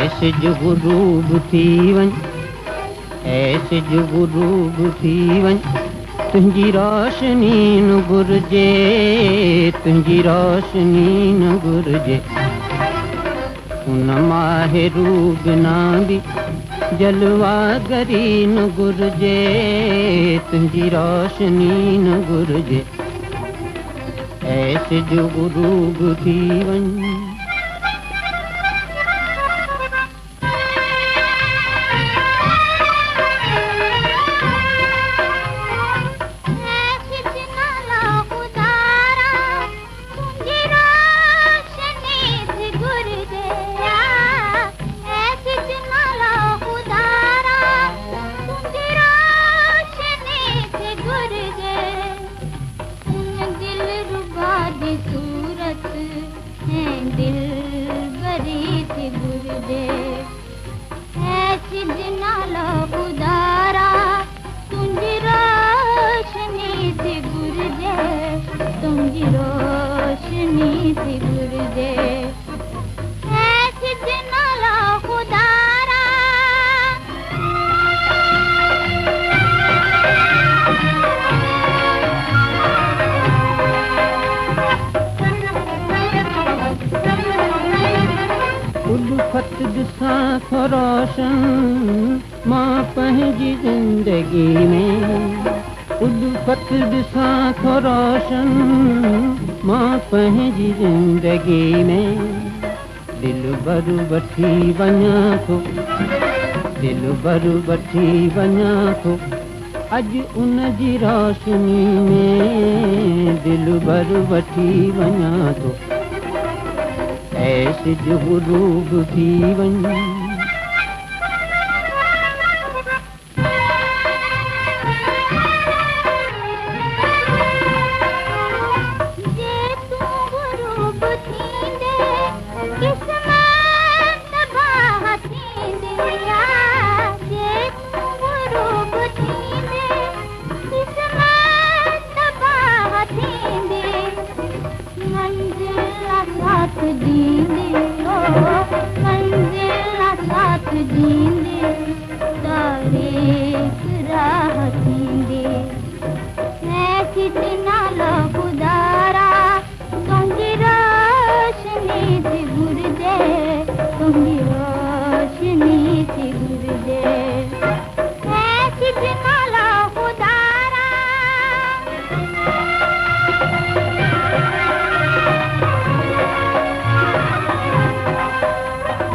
ऐसे जो गुरूब थी वञ, ऐसे जो गुरूब थी वञ, तुंहिंजी रोशनी न घुरिजे, तुंहिंजी रोशनी न घुरिजे। उन माहिरू बिना बि जलवागरी न घुरिजे, तुंहिंजी रोशनी न घुरिजे। ऐसे जो गुरूब थी वञ। दिल बरी थी गुरजे, ऐसी जनाला उदारा, तुंहिंजी रोशनी थी गुरजे, तुंहिंजी रोशनी थी गुरजे। ऐसी जनाला उदारा, उल्फत ॾिसां थो रोशन मां पंहिंजी ज़िंदगी में, उल्फत ॾिसां थो रोशन मां पंहिंजी ज़िंदगी में। दिल भर वठी वञा थो, दिल भर वठी वञा थो, अॼु उन जी रोशनी में दिल भर वठी वञा थो। ऐसे जो गुरूब थी वञ। साथ जींदे ओ मंजिल साथ जींदे, तारीख राह थींदे। ऐसी नाला गुदारा, तुंहिंजी रोशनी थी घुरिजे, तुंहिंजी